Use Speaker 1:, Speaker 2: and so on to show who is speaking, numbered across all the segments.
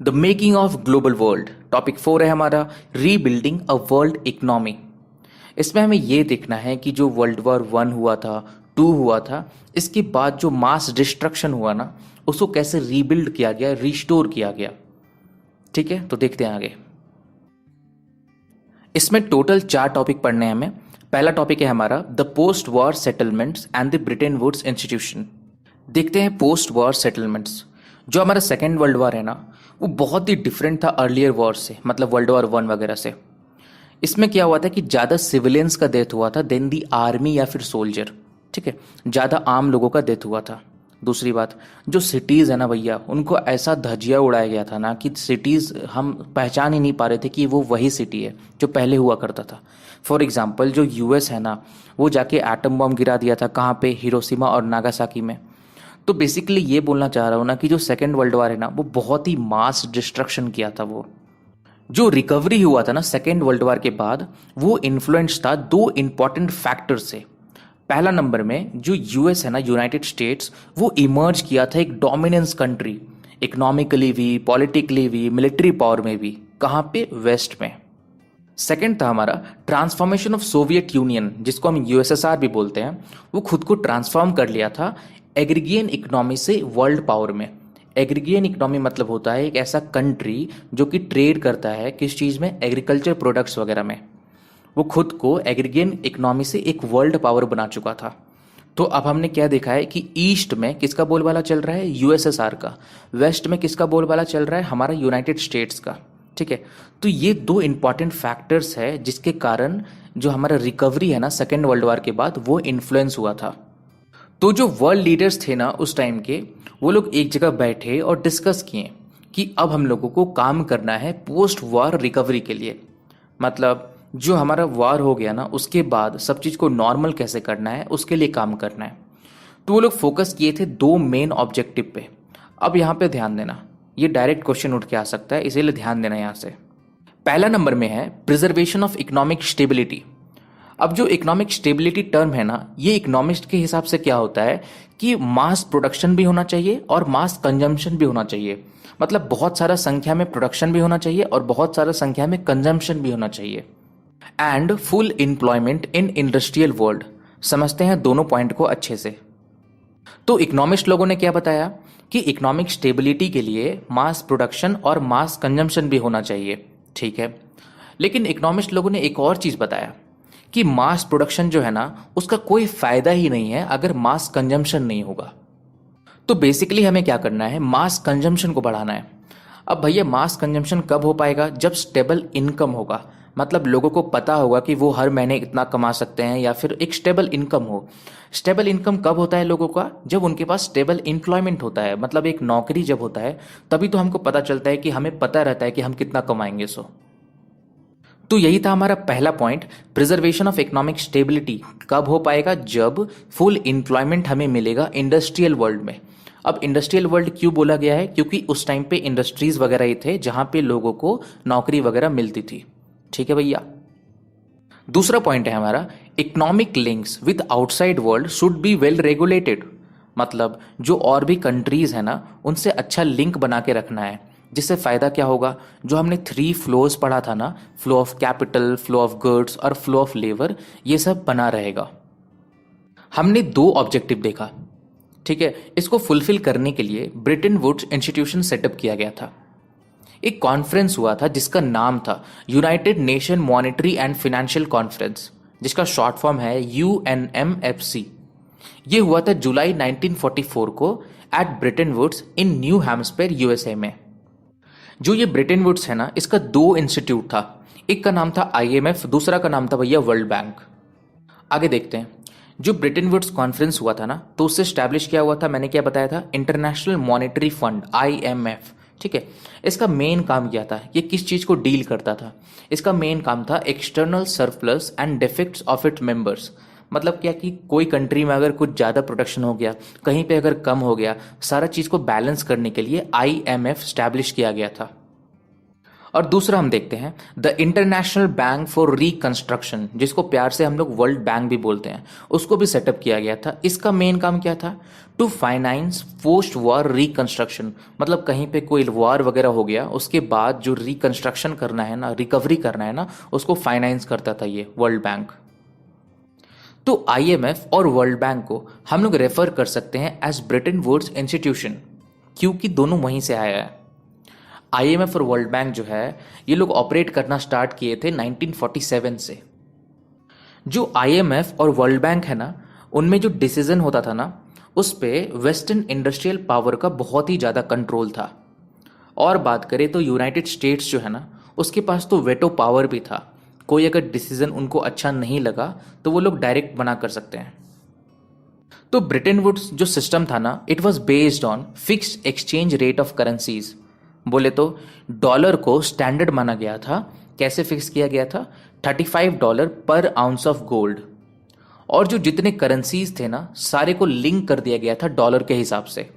Speaker 1: The making of global world. Topic 4 है हमारा rebuilding a world economy. इसमें हमें ये देखना है कि जो वर्ल्ड वॉर 1 हुआ था, 2 हुआ था, इसके बाद जो मास डिस्ट्रक्शन हुआ ना, उसको कैसे रीबिल्ड किया गया, रिस्टोर किया गया। ठीक है, तो देखते हैं आगे। इसमें टोटल 4 टॉपिक पढ़ने हैं हमें। पहला टॉपिक है हमारा the post war settlements and the Bretton Woods institution. देखते हैं पोस्ट वॉर सेटलमेंट्स। जो हमारा सेकेंड वर्ल्ड वॉर है ना, वो बहुत ही डिफरेंट था अर्लियर वॉर से, मतलब वर्ल्ड वॉर 1 वगैरह से। इसमें क्या हुआ था कि ज़्यादा सिविलियंस का डेथ हुआ था देन दी आर्मी या फिर सोल्जर। ठीक है, ज़्यादा आम लोगों का डेथ हुआ था। दूसरी बात, जो सिटीज़ है ना भैया, उनको ऐसा धजिया उड़ाया गया था ना कि सिटीज़ हम पहचान ही नहीं पा रहे थे कि वो वही सिटी है जो पहले हुआ करता था। फॉर एग्जाम्पल, जो यूएस है ना, वो जाके एटम बम गिरा दिया था कहाँ पे, हिरोशिमा और नागासाकी में। तो बेसिकली ये बोलना चाह रहा हूँ ना कि जो सेकेंड वर्ल्ड वॉर है ना, वो बहुत ही मास डिस्ट्रक्शन किया था। वो जो रिकवरी हुआ था ना सेकेंड वर्ल्ड वॉर के बाद, वो इन्फ्लुएंस था 2 इंपॉर्टेंट फैक्टर से। पहला नंबर में जो यूएस है ना, यूनाइटेड स्टेट्स, वो इमर्ज किया था एक डोमिनेंस कंट्री, इकोनॉमिकली भी, पॉलिटिकली भी, मिलिट्री पावर में भी। कहाँ पे? वेस्ट में। सेकेंड था हमारा ट्रांसफॉर्मेशन ऑफ सोवियत यूनियन, जिसको हम यूएसएसआर भी बोलते हैं। वो खुद को ट्रांसफॉर्म कर लिया था एग्रीगियन इकोनॉमी से वर्ल्ड पावर में। एग्रीगियन इकोनॉमी मतलब होता है एक ऐसा कंट्री जो कि ट्रेड करता है किस चीज़ में, एग्रीकल्चर प्रोडक्ट्स वगैरह में। वो खुद को एग्रीगियन इकोनॉमी से एक वर्ल्ड पावर बना चुका था। तो अब हमने क्या देखा है कि ईस्ट में किसका बोलबाला चल रहा है, यूएसएसआर का। वेस्ट में किसका बोलबाला चल रहा है, हमारा यूनाइटेड स्टेट्स का। ठीक है, तो ये 2 इंपॉर्टेंट फैक्टर्स है जिसके कारण जो हमारा रिकवरी है ना सेकेंड वर्ल्ड वॉर के बाद, वो इन्फ्लुएंस हुआ था। तो जो वर्ल्ड लीडर्स थे ना उस टाइम के, वो लोग एक जगह बैठे और डिस्कस किए कि अब हम लोगों को काम करना है पोस्ट वॉर रिकवरी के लिए। मतलब जो हमारा वॉर हो गया ना, उसके बाद सब चीज़ को नॉर्मल कैसे करना है, उसके लिए काम करना है। तो वो लोग फोकस किए थे 2 मेन ऑब्जेक्टिव पे। अब यहाँ पे ध्यान देना, ये डायरेक्ट क्वेश्चन उठ के आ सकता है, इसीलिए ध्यान देना यहाँ से। पहला नंबर में है प्रिजर्वेशन ऑफ इकोनॉमिक स्टेबिलिटी। अब जो इकोनॉमिक स्टेबिलिटी टर्म है ना, ये इकोनॉमिस्ट के हिसाब से क्या होता है कि मास प्रोडक्शन भी होना चाहिए और मास कंजम्पशन भी होना चाहिए। मतलब बहुत सारा संख्या में प्रोडक्शन भी होना चाहिए और बहुत सारा संख्या में कंजम्पशन भी होना चाहिए। And full employment in industrial world. समझते हैं दोनों पॉइंट को अच्छे से। तो इकोनॉमिस्ट लोगों ने क्या बताया कि इकोनॉमिक स्टेबिलिटी के लिए मास प्रोडक्शन और मास कंजम्पशन भी होना चाहिए। ठीक है, लेकिन इकोनॉमिस्ट लोगों ने एक और चीज बताया कि मास प्रोडक्शन जो है ना, उसका कोई फायदा ही नहीं है अगर मास कंजम्पशन नहीं होगा। तो बेसिकली हमें क्या करना है, मास कंजम्पशन को बढ़ाना है। अब भैया मास कंजम्पशन कब हो पाएगा, जब स्टेबल इनकम होगा। मतलब लोगों को पता होगा कि वो हर महीने इतना कमा सकते हैं, या फिर एक स्टेबल इनकम हो। स्टेबल इनकम कब होता है लोगों का, जब उनके पास स्टेबल एम्प्लॉयमेंट होता है, मतलब एक नौकरी जब होता है, तभी तो हमको पता चलता है कि हमें पता रहता है कि हम कितना कमाएंगे। तो यही था हमारा पहला point, preservation of economic stability कब हो पाएगा, जब फुल एम्प्लॉयमेंट हमें मिलेगा इंडस्ट्रियल वर्ल्ड में। अब इंडस्ट्रियल वर्ल्ड क्यों बोला गया है, क्योंकि उस टाइम पे इंडस्ट्रीज वगैरह ही थे जहां पे लोगों को नौकरी वगैरह मिलती थी। ठीक है भैया। दूसरा पॉइंट है हमारा economic links with outside world should be well regulated. मतलब जो और भी कंट्रीज है ना, उनसे अच्छा लिंक बना के रखना है, जिससे फायदा क्या होगा, जो हमने 3 फ्लोज पढ़ा था ना, flow of capital, flow of goods और फ्लो ऑफ लेबर, ये सब बना रहेगा। हमने 2 ऑब्जेक्टिव देखा। ठीक है, इसको फुलफिल करने के लिए ब्रिटेन वुड्स इंस्टीट्यूशन सेटअप किया गया था। एक कॉन्फ्रेंस हुआ था जिसका नाम था United nation monetary and financial conference, जिसका शॉर्ट फॉर्म है UNMFC। ये हुआ था जुलाई 1944 को एट ब्रिटेन वुड्स इन न्यू हैम्सपेयर USA में। जो ये ब्रिटेन वुड्स है ना, इसका 2 इंस्टीट्यूट था। एक का नाम था IMF, दूसरा का नाम था भैया वर्ल्ड बैंक। आगे देखते हैं। जो ब्रिटेन वुड्स कॉन्फ्रेंस हुआ था ना, तो उससे स्टैब्लिश किया हुआ था, मैंने क्या बताया था, इंटरनेशनल मॉनेटरी फंड IMF। ठीक है, इसका मेन काम क्या था, ये किस चीज को डील करता था, इसका मेन काम था external surplus and defects of it members. मतलब क्या कि कोई कंट्री में अगर कुछ ज़्यादा प्रोडक्शन हो गया, कहीं पे अगर कम हो गया, सारा चीज़ को बैलेंस करने के लिए IMF स्टैब्लिश किया गया था। और दूसरा हम देखते हैं the international bank for reconstruction, जिसको प्यार से हम लोग वर्ल्ड बैंक भी बोलते हैं, उसको भी सेटअप किया गया था। इसका मेन काम क्या था? To finance post war reconstruction, मतलब कहीं पे कोई वॉर वगैरह हो गया उसके बाद जो रिकंस्ट्रक्शन करना है ना, रिकवरी करना है ना, उसको फाइनेंस करता था ये वर्ल्ड बैंक। तो आईएमएफ और वर्ल्ड बैंक को हम लोग रेफर कर सकते हैं एज ब्रिटेन वुड्स इंस्टीट्यूशन, क्योंकि दोनों वहीं से आया है। आईएमएफ और वर्ल्ड बैंक जो है ये लोग ऑपरेट करना स्टार्ट किए थे 1947 से। जो आईएमएफ और वर्ल्ड बैंक है ना, उनमें जो डिसीजन होता था ना, उस पे वेस्टर्न इंडस्ट्रियल पावर का बहुत ही ज़्यादा कंट्रोल था। और बात करें तो यूनाइटेड स्टेट्स जो है ना, उसके पास तो वेटो पावर भी था। कोई अगर डिसीजन उनको अच्छा नहीं लगा तो वो लोग डायरेक्ट बना कर सकते हैं। तो ब्रिटेन वुड्स जो सिस्टम था ना, it was based on fixed exchange rate of currencies. बोले तो डॉलर को स्टैंडर्ड माना गया था। कैसे फिक्स किया गया था? $35 पर आउंस ऑफ गोल्ड। और जो जितने करेंसीज थे ना, सारे को लिंक कर दिया गया था डॉलर के हिसाब से।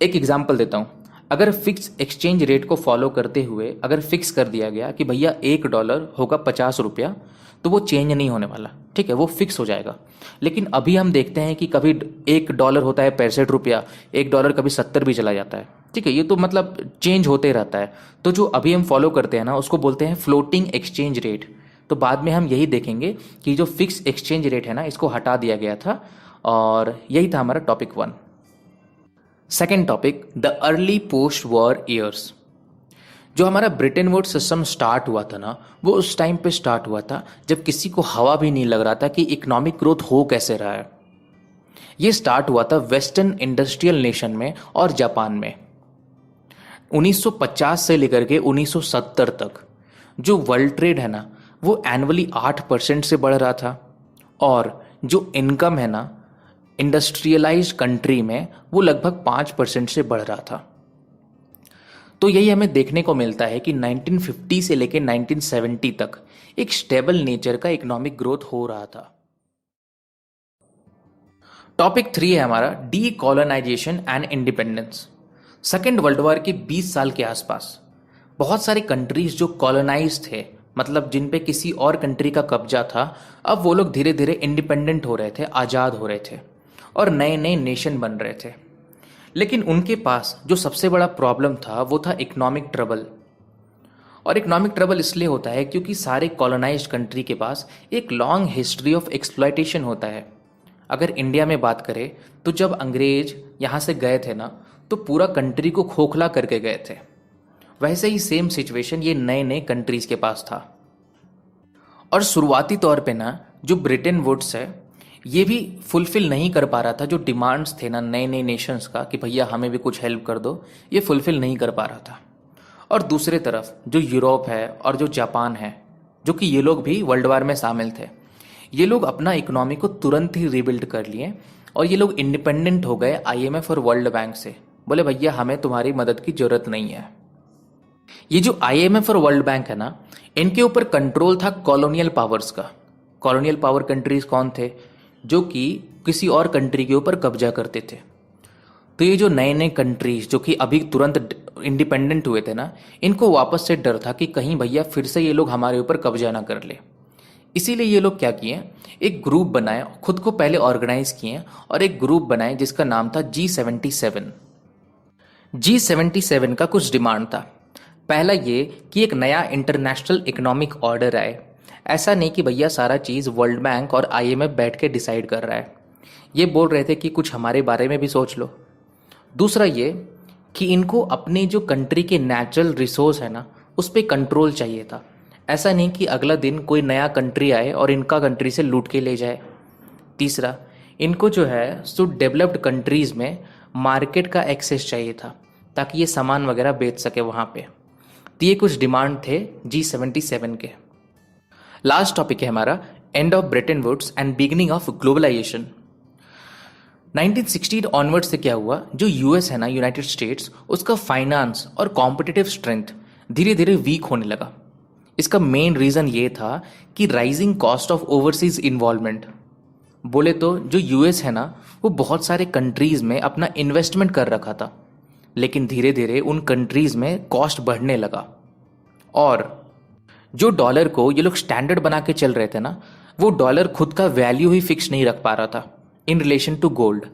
Speaker 1: एक एग्जांपल देता हूं, अगर फिक्स एक्सचेंज रेट को फॉलो करते हुए अगर फिक्स कर दिया गया कि भैया $1 होगा 50 रुपया, तो वो चेंज नहीं होने वाला, ठीक है, वो फिक्स हो जाएगा। लेकिन अभी हम देखते हैं कि कभी $1 होता है 65 रुपया, $1 कभी 70 भी चला जाता है, ठीक है, ये तो मतलब चेंज होते रहता है। तो जो अभी हम फॉलो करते हैं ना, उसको बोलते हैं फ्लोटिंग एक्सचेंज रेट। तो बाद में हम यही देखेंगे कि जो फिक्स एक्सचेंज रेट है ना, इसको हटा दिया गया था। और यही था हमारा topic 1। Second topic, the early post war years. जो हमारा ब्रिटेन वुड्स सिस्टम स्टार्ट हुआ था ना, वो उस टाइम पे स्टार्ट हुआ था जब किसी को हवा भी नहीं लग रहा था कि इकोनॉमिक ग्रोथ हो कैसे रहा है। ये स्टार्ट हुआ था वेस्टर्न इंडस्ट्रियल नेशन में और जापान में। 1950 से लेकर के 1970 तक जो वर्ल्ड ट्रेड है ना, वो एनुअली 8% से बढ़ रहा था। और जो इनकम है ना इंडस्ट्रियलाइज्ड कंट्री में, वो लगभग 5% से बढ़ रहा था। तो यही हमें देखने को मिलता है कि 1950 से लेकर 1970 तक एक स्टेबल नेचर का इकोनॉमिक ग्रोथ हो रहा था। टॉपिक 3 है हमारा decolonization and independence. Second world war के 20 साल के आसपास बहुत सारी कंट्रीज जो कॉलोनाइज थे, मतलब जिन पे किसी और कंट्री का कब्जा था, अब वो लोग धीरे धीरे इंडिपेंडेंट हो रहे थे, आज़ाद हो रहे थे और नए नए नेशन बन रहे थे। लेकिन उनके पास जो सबसे बड़ा प्रॉब्लम था वो था इकोनॉमिक ट्रबल। और इकोनॉमिक ट्रबल इसलिए होता है क्योंकि सारे कॉलोनाइज्ड कंट्री के पास एक लॉन्ग हिस्ट्री ऑफ एक्सप्लॉयटेशन होता है। अगर इंडिया में बात करें तो जब अंग्रेज यहाँ से गए थे ना, तो पूरा कंट्री को खोखला करके गए थे। वैसे ही सेम सिचुएशन ये नए नए कंट्रीज के पास था। और शुरुआती तौर पे ना जो ब्रिटेन वुड्स है, ये भी फुलफिल नहीं कर पा रहा था जो डिमांड्स थे ना नए नए नेशंस का कि भैया हमें भी कुछ हेल्प कर दो, ये फुलफिल नहीं कर पा रहा था। और दूसरे तरफ जो यूरोप है और जो जापान है, जो कि ये लोग भी वर्ल्ड वार में शामिल थे, ये लोग अपना इकोनॉमी को तुरंत ही रिबिल्ड कर लिए और ये लोग इंडिपेंडेंट हो गए आईएमएफ और वर्ल्ड बैंक से। बोले भैया हमें तुम्हारी मदद की जरूरत नहीं है। ये जो आईएमएफ और वर्ल्ड बैंक है ना, इनके ऊपर कंट्रोल था कॉलोनियल पावर्स का। कॉलोनियल पावर कंट्रीज कौन थे? जो कि किसी और कंट्री के ऊपर कब्जा करते थे। तो ये जो नए नए कंट्रीज जो कि अभी तुरंत इंडिपेंडेंट हुए थे ना, इनको वापस से डर था कि कहीं भैया फिर से ये लोग हमारे ऊपर कब्जा ना कर ले। इसीलिए ये लोग क्या किए, एक ग्रुप बनाए, खुद को पहले ऑर्गेनाइज किए और एक ग्रुप बनाए जिसका नाम था G77। G77 का कुछ डिमांड था। पहला ये कि एक नया इंटरनेशनल इकोनॉमिक ऑर्डर आए। ऐसा नहीं कि भैया सारा चीज़ वर्ल्ड बैंक और आईएमएफ बैठ के डिसाइड कर रहा है। ये बोल रहे थे कि कुछ हमारे बारे में भी सोच लो। दूसरा ये कि इनको अपनी जो कंट्री के नेचुरल रिसोर्स है ना, उस पर कंट्रोल चाहिए था। ऐसा नहीं कि अगला दिन कोई नया कंट्री आए और इनका कंट्री से लूट के ले जाए। तीसरा, इनको जो है सो डेवलप्ड कंट्रीज़ में मार्केट का एक्सेस चाहिए था ताकि ये सामान वगैरह बेच सके वहाँ पे। तो ये कुछ डिमांड थे G77 के। लास्ट टॉपिक है हमारा end of Bretton Woods and beginning of globalization. 1916 onward से क्या हुआ, जो यूएस है ना, यूनाइटेड स्टेट्स, उसका फाइनेंस और कॉम्पिटिटिव स्ट्रेंथ धीरे धीरे वीक होने लगा। इसका मेन रीज़न ये था कि rising cost of overseas involvement. बोले तो जो यूएस है ना, वो बहुत सारे कंट्रीज़ में अपना इन्वेस्टमेंट कर रखा था, लेकिन धीरे धीरे उन कंट्रीज़ में कॉस्ट बढ़ने लगा। और जो डॉलर को ये लोग स्टैंडर्ड बना के चल रहे थे ना, वो डॉलर खुद का वैल्यू ही फिक्स नहीं रख पा रहा था in relation to gold.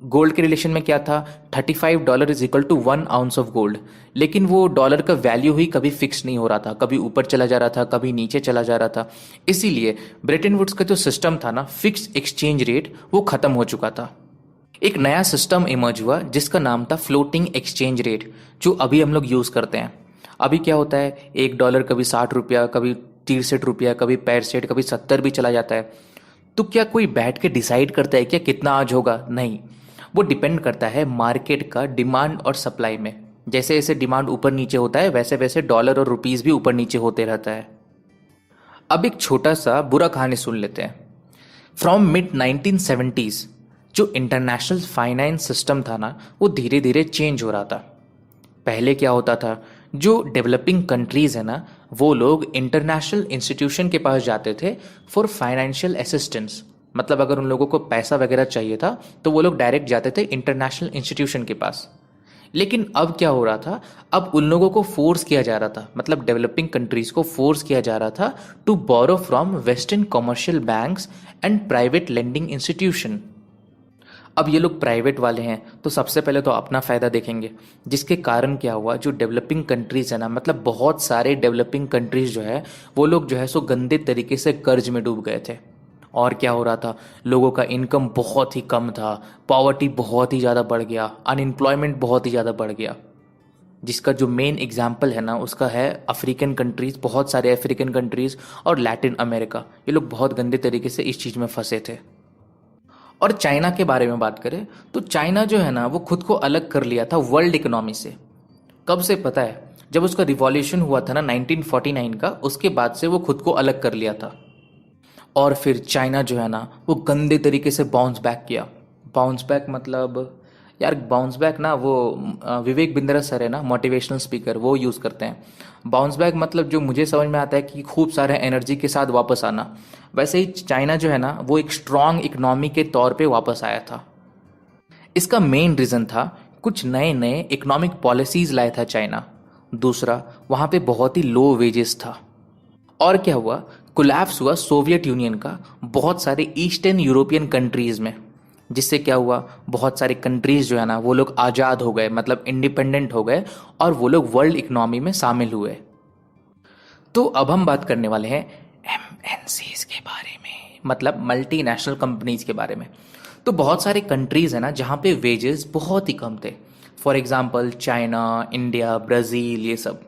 Speaker 1: Gold के रिलेशन में क्या था, $35 is equal to 1 ounce of gold, लेकिन वो डॉलर का वैल्यू ही कभी फिक्स नहीं हो रहा था, कभी ऊपर चला जा रहा था, कभी नीचे चला जा रहा था। इसीलिए ब्रेटन वुड्स का जो सिस्टम था ना, फिक्स एक्सचेंज रेट, वो खत्म हो चुका था। एक नया सिस्टम इमर्ज हुआ जिसका नाम था फ्लोटिंग एक्सचेंज रेट, जो अभी हम लोग यूज़ करते हैं। अभी क्या होता है, $1 कभी 60 रुपया, कभी 63 रुपया, कभी 65, कभी 70 भी चला जाता है। तो क्या कोई बैठ के डिसाइड करता है क्या कितना आज होगा? नहीं, वो डिपेंड करता है मार्केट का डिमांड और सप्लाई में। जैसे जैसे डिमांड ऊपर नीचे होता है, वैसे वैसे डॉलर और रुपीस भी ऊपर नीचे होते रहता है। अब एक छोटा सा बुरा कहानी सुन लेते हैं। फ्रॉम मिड 1970s जो इंटरनेशनल फाइनेंस सिस्टम था ना, वो धीरे धीरे चेंज हो रहा था। पहले क्या होता था, जो डेवलपिंग कंट्रीज है ना, वो लोग इंटरनेशनल इंस्टीट्यूशन के पास जाते थे फॉर फाइनेंशियल असिस्टेंस। मतलब अगर उन लोगों को पैसा वगैरह चाहिए था तो वो लोग डायरेक्ट जाते थे इंटरनेशनल इंस्टीट्यूशन के पास। लेकिन अब क्या हो रहा था, अब उन लोगों को फोर्स किया जा रहा था, मतलब डेवलपिंग कंट्रीज को फोर्स किया जा रहा था to borrow from western commercial banks and private lending institution. अब ये लोग प्राइवेट वाले हैं तो सबसे पहले तो अपना फ़ायदा देखेंगे, जिसके कारण क्या हुआ, जो डेवलपिंग कंट्रीज़ है ना, मतलब बहुत सारे डेवलपिंग कंट्रीज़ जो है, वो लोग जो है सो गंदे तरीके से कर्ज में डूब गए थे। और क्या हो रहा था, लोगों का इनकम बहुत ही कम था, पॉवर्टी बहुत ही ज़्यादा बढ़ गया, अनएम्प्लॉयमेंट बहुत ही ज़्यादा बढ़ गया। जिसका जो मेन एग्जाम्पल है ना, उसका है अफ्रीकन कंट्रीज़, बहुत सारे अफ्रीकन कंट्रीज़ और लैटिन अमेरिका। ये लोग बहुत गंदे तरीके से इस चीज़ में फंसे थे। और चाइना के बारे में बात करें तो चाइना जो है ना, वो खुद को अलग कर लिया था वर्ल्ड इकोनॉमी से। कब से पता है, जब उसका रिवॉल्यूशन हुआ था ना 1949 का, उसके बाद से वो खुद को अलग कर लिया था। और फिर चाइना जो है ना, वो गंदे तरीके से बाउंस बैक किया। बाउंस बैक मतलब, यार बाउंस बैक ना वो विवेक बिंद्रा सर है ना, मोटिवेशनल स्पीकर, वो यूज़ करते हैं। बाउंस बैक मतलब जो मुझे समझ में आता है कि खूब सारे एनर्जी के साथ वापस आना। वैसे ही चाइना जो है ना, वो एक स्ट्रांग इकोनॉमी के तौर पे वापस आया था। इसका मेन रीज़न था, कुछ नए नए इकोनॉमिक पॉलिसीज लाया था चाइना। दूसरा, वहाँ पे बहुत ही लो वेजेस था। और क्या हुआ, कोलैप्स हुआ सोवियत यूनियन का बहुत सारे ईस्टर्न यूरोपियन कंट्रीज़ में। जिससे क्या हुआ, बहुत सारे कंट्रीज़ जो है ना, वो लोग आज़ाद हो गए, मतलब इंडिपेंडेंट हो गए, और वो लोग वर्ल्ड इकोनॉमी में शामिल हुए। तो अब हम बात करने वाले हैं एमएनसीज के बारे में, मतलब मल्टीनेशनल कंपनीज के बारे में। तो बहुत सारे कंट्रीज़ हैं ना, जहाँ पे वेजेस बहुत ही कम थे। For example China, India, Brazil, ये सब।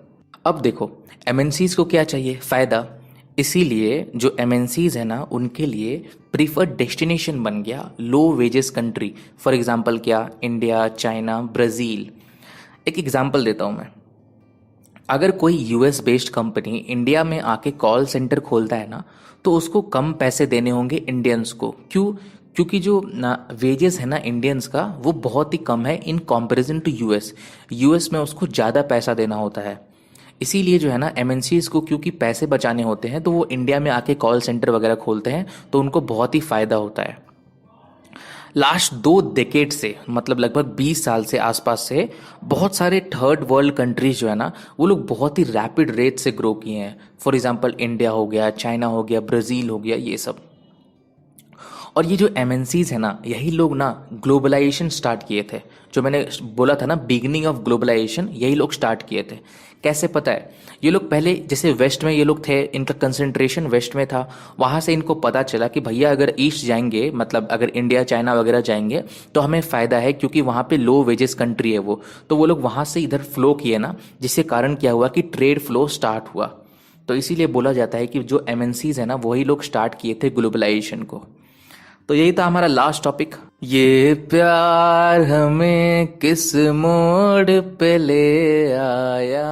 Speaker 1: अब देखो, एमएनसीज को क्या चाहिए, फ़ायदा। इसीलिए जो एमएनसीज है ना, उनके लिए प्रीफर्ड डेस्टिनेशन बन गया low wages country. For example क्या, इंडिया, चाइना, ब्राज़ील। एक एग्जांपल देता हूँ मैं। अगर कोई यूएस बेस्ड कंपनी इंडिया में आके कॉल सेंटर खोलता है ना, तो उसको कम पैसे देने होंगे इंडियंस को। क्यों? क्योंकि जो वेजेस है ना इंडियंस का, वो बहुत ही कम है in comparison to US. US में उसको ज़्यादा पैसा देना होता है। इसीलिए जो है ना, एमएनसीज को क्योंकि पैसे बचाने होते हैं, तो वो इंडिया में आके कॉल सेंटर वगैरह खोलते हैं, तो उनको बहुत ही फ़ायदा होता है। लास्ट 2 डेकेड से, मतलब लगभग 20 साल से आसपास से, बहुत सारे थर्ड वर्ल्ड कंट्रीज जो है ना, वो लोग बहुत ही रैपिड रेट से ग्रो किए हैं। फॉर एग्जांपल इंडिया हो गया, चाइना हो गया, ब्राज़ील हो गया, ये सब। और ये जो एमएनसीज है ना, यही लोग ना ग्लोबलाइजेशन स्टार्ट किए थे। जो मैंने बोला था ना, बिगनिंग ऑफ ग्लोबलाइजेशन, यही लोग स्टार्ट किए थे। कैसे पता है, ये लोग पहले जैसे वेस्ट में ये लोग थे, इनका कंसंट्रेशन वेस्ट में था। वहाँ से इनको पता चला कि भैया अगर ईस्ट जाएंगे, मतलब अगर इंडिया, चाइना वगैरह जाएंगे, तो हमें फ़ायदा है, क्योंकि वहाँ पे लो वेजेस कंट्री है वो। तो वो लोग वहाँ से इधर फ्लो किए ना, जिसके कारण क्या हुआ कि ट्रेड फ्लो स्टार्ट हुआ। तो इसीलिए बोला जाता है कि जो एमएनसीज है ना, वही लोग स्टार्ट किए थे ग्लोबलाइजेशन को। तो यही था हमारा लास्ट टॉपिक। ये प्यार हमें किस मोड़ पे ले आया।